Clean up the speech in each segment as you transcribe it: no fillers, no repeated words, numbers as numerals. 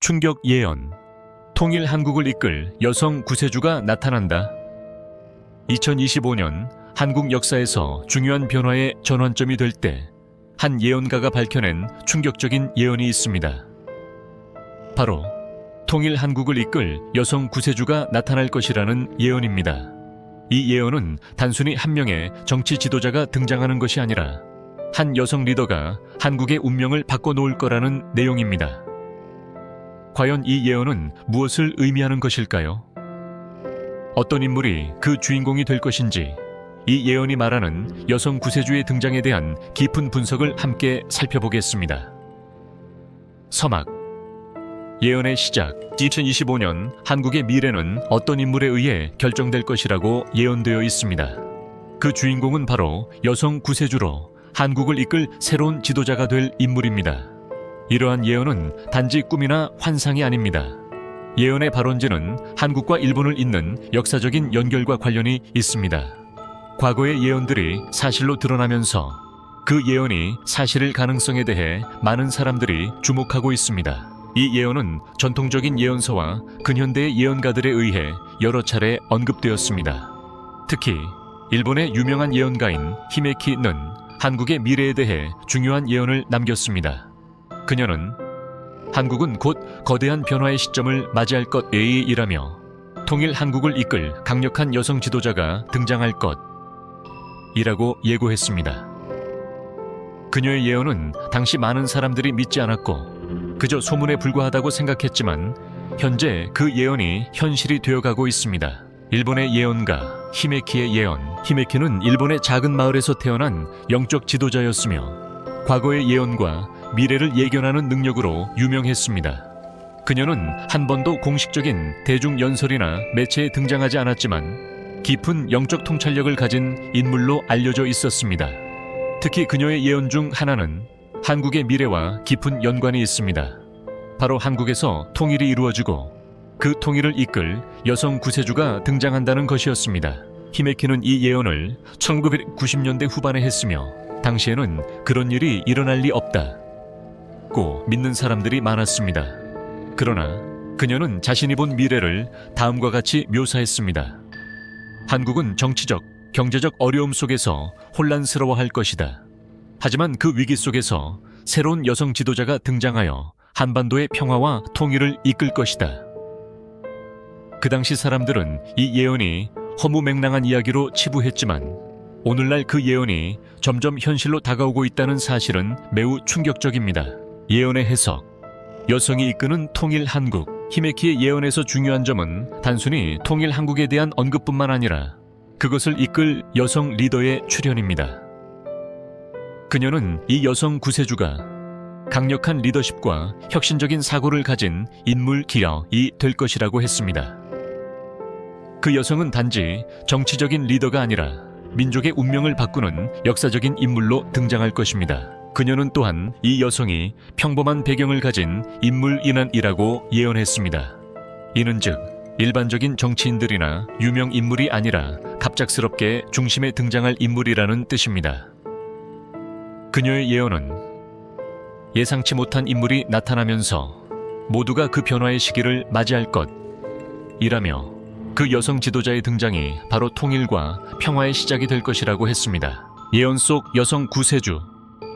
충격 예언. 통일 한국을 이끌 여성 구세주가 나타난다. 2025년 한국 역사에서 중요한 변화의 전환점이 될 때 한 예언가가 밝혀낸 충격적인 예언이 있습니다. 바로 통일 한국을 이끌 여성 구세주가 나타날 것이라는 예언입니다. 이 예언은 단순히 한 명의 정치 지도자가 등장하는 것이 아니라 한 여성 리더가 한국의 운명을 바꿔놓을 거라는 내용입니다. 과연 이 예언은 무엇을 의미하는 것일까요? 어떤 인물이 그 주인공이 될 것인지, 이 예언이 말하는 여성 구세주의 등장에 대한 깊은 분석을 함께 살펴보겠습니다. 서막. 예언의 시작. 2025년 한국의 미래는 어떤 인물에 의해 결정될 것이라고 예언되어 있습니다. 그 주인공은 바로 여성 구세주로 한국을 이끌 새로운 지도자가 될 인물입니다. 이러한 예언은 단지 꿈이나 환상이 아닙니다. 예언의 발원지는 한국과 일본을 잇는 역사적인 연결과 관련이 있습니다. 과거의 예언들이 사실로 드러나면서 그 예언이 사실일 가능성에 대해 많은 사람들이 주목하고 있습니다. 이 예언은 전통적인 예언서와 근현대의 예언가들에 의해 여러 차례 언급되었습니다. 특히 일본의 유명한 예언가인 히메키는 한국의 미래에 대해 중요한 예언을 남겼습니다. 그녀는 한국은 곧 거대한 변화의 시점을 맞이할 것이라며 통일 한국을 이끌 강력한 여성 지도자가 등장할 것이라고 예고했습니다. 그녀의 예언은 당시 많은 사람들이 믿지 않았고 그저 소문에 불과하다고 생각했지만 현재 그 예언이 현실이 되어가고 있습니다. 일본의 예언가 히메키의 예언. 히메키는 일본의 작은 마을에서 태어난 영적 지도자였으며 과거의 예언과 미래를 예견하는 능력으로 유명했습니다. 그녀는 한 번도 공식적인 대중연설이나 매체에 등장하지 않았지만 깊은 영적 통찰력을 가진 인물로 알려져 있었습니다. 특히 그녀의 예언 중 하나는 한국의 미래와 깊은 연관이 있습니다. 바로 한국에서 통일이 이루어지고 그 통일을 이끌 여성 구세주가 등장한다는 것이었습니다. 히메키는 이 예언을 1990년대 후반에 했으며 당시에는 그런 일이 일어날 리 없다고 믿는 사람들이 많았습니다. 그러나 그녀는 자신이 본 미래를 다음과 같이 묘사했습니다. 한국은 정치적, 경제적 어려움 속에서 혼란스러워할 것이다. 하지만 그 위기 속에서 새로운 여성 지도자가 등장하여 한반도의 평화와 통일을 이끌 것이다. 그 당시 사람들은 이 예언이 허무맹랑한 이야기로 치부했지만 오늘날 그 예언이 점점 현실로 다가오고 있다는 사실은 매우 충격적입니다. 예언의 해석. 여성이 이끄는 통일 한국. 히메키의 예언에서 중요한 점은 단순히 통일 한국에 대한 언급뿐만 아니라 그것을 이끌 여성 리더의 출현입니다. 그녀는 이 여성 구세주가 강력한 리더십과 혁신적인 사고를 가진 인물 기여이 될 것이라고 했습니다. 그 여성은 단지 정치적인 리더가 아니라 민족의 운명을 바꾸는 역사적인 인물로 등장할 것입니다. 그녀는 또한 이 여성이 평범한 배경을 가진 인물이라고 예언했습니다. 이는 즉 일반적인 정치인들이나 유명 인물이 아니라 갑작스럽게 중심에 등장할 인물이라는 뜻입니다. 그녀의 예언은 예상치 못한 인물이 나타나면서 모두가 그 변화의 시기를 맞이할 것이라며 그 여성 지도자의 등장이 바로 통일과 평화의 시작이 될 것이라고 했습니다. 예언 속 여성 구세주.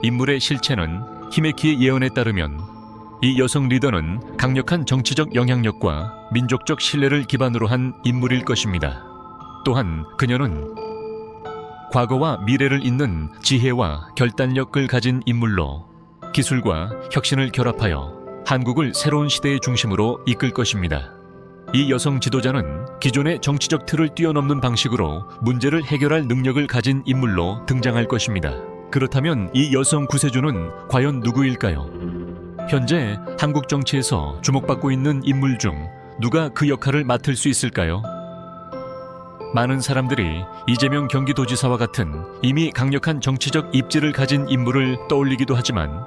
인물의 실체는 히메키의 예언에 따르면 이 여성 리더는 강력한 정치적 영향력과 민족적 신뢰를 기반으로 한 인물일 것입니다. 또한 그녀는 과거와 미래를 잇는 지혜와 결단력을 가진 인물로 기술과 혁신을 결합하여 한국을 새로운 시대의 중심으로 이끌 것입니다. 이 여성 지도자는 기존의 정치적 틀을 뛰어넘는 방식으로 문제를 해결할 능력을 가진 인물로 등장할 것입니다. 그렇다면 이 여성 구세주는 과연 누구일까요? 현재 한국 정치에서 주목받고 있는 인물 중 누가 그 역할을 맡을 수 있을까요? 많은 사람들이 이재명 경기도지사와 같은 이미 강력한 정치적 입지를 가진 인물을 떠올리기도 하지만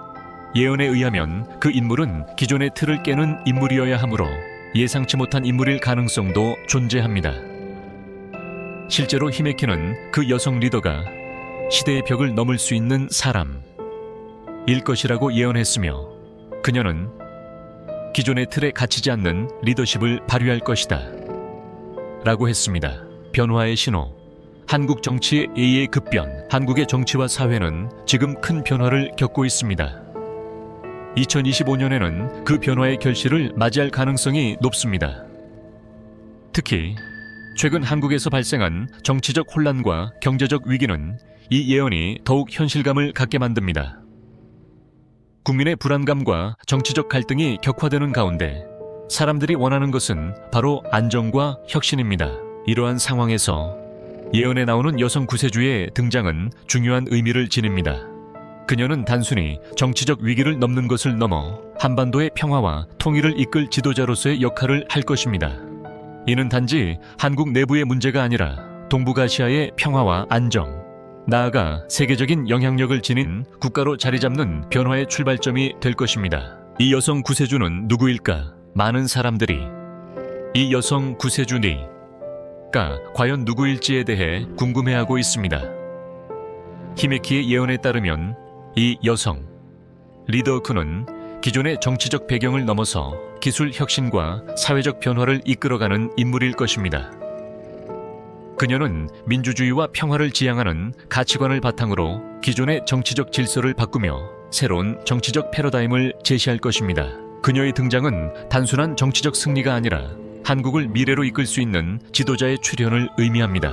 예언에 의하면 그 인물은 기존의 틀을 깨는 인물이어야 하므로 예상치 못한 인물일 가능성도 존재합니다. 실제로 히메키는 그 여성 리더가 시대의 벽을 넘을 수 있는 사람일 것이라고 예언했으며 그녀는 기존의 틀에 갇히지 않는 리더십을 발휘할 것이다. 라고 했습니다. 변화의 신호. 한국 정치의 A의 급변. 한국의 정치와 사회는 지금 큰 변화를 겪고 있습니다. 2025년에는 그 변화의 결실을 맞이할 가능성이 높습니다. 특히 최근 한국에서 발생한 정치적 혼란과 경제적 위기는 이 예언이 더욱 현실감을 갖게 만듭니다. 국민의 불안감과 정치적 갈등이 격화되는 가운데 사람들이 원하는 것은 바로 안정과 혁신입니다. 이러한 상황에서 예언에 나오는 여성 구세주의 등장은 중요한 의미를 지닙니다. 그녀는 단순히 정치적 위기를 넘는 것을 넘어 한반도의 평화와 통일을 이끌 지도자로서의 역할을 할 것입니다. 이는 단지 한국 내부의 문제가 아니라 동북아시아의 평화와 안정, 나아가 세계적인 영향력을 지닌 국가로 자리 잡는 변화의 출발점이 될 것입니다. 이 여성 구세주는 누구일까? 많은 사람들이 이 여성 구세주니가 과연 누구일지에 대해 궁금해하고 있습니다. 히메키의 예언에 따르면 이 여성 리더크는 기존의 정치적 배경을 넘어서 기술 혁신과 사회적 변화를 이끌어가는 인물일 것입니다. 그녀는 민주주의와 평화를 지향하는 가치관을 바탕으로 기존의 정치적 질서를 바꾸며 새로운 정치적 패러다임을 제시할 것입니다. 그녀의 등장은 단순한 정치적 승리가 아니라 한국을 미래로 이끌 수 있는 지도자의 출현을 의미합니다.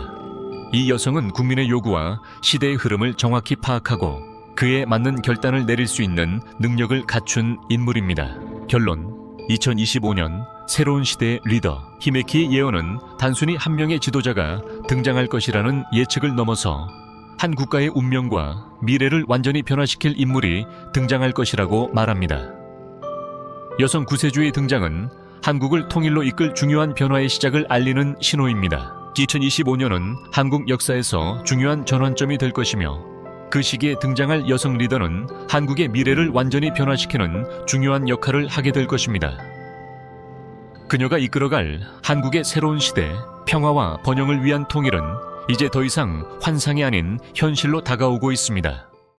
이 여성은 국민의 요구와 시대의 흐름을 정확히 파악하고 그에 맞는 결단을 내릴 수 있는 능력을 갖춘 인물입니다. 결론, 2025년 새로운 시대의 리더 히메키의 예언은 단순히 한 명의 지도자가 등장할 것이라는 예측을 넘어서 한 국가의 운명과 미래를 완전히 변화시킬 인물이 등장할 것이라고 말합니다. 여성 구세주의 등장은 한국을 통일로 이끌 중요한 변화의 시작을 알리는 신호입니다. 2025년은 한국 역사에서 중요한 전환점이 될 것이며 그 시기에 등장할 여성 리더는 한국의 미래를 완전히 변화시키는 중요한 역할을 하게 될 것입니다. 그녀가 이끌어갈 한국의 새로운 시대, 평화와 번영을 위한 통일은 이제 더 이상 환상이 아닌 현실로 다가오고 있습니다.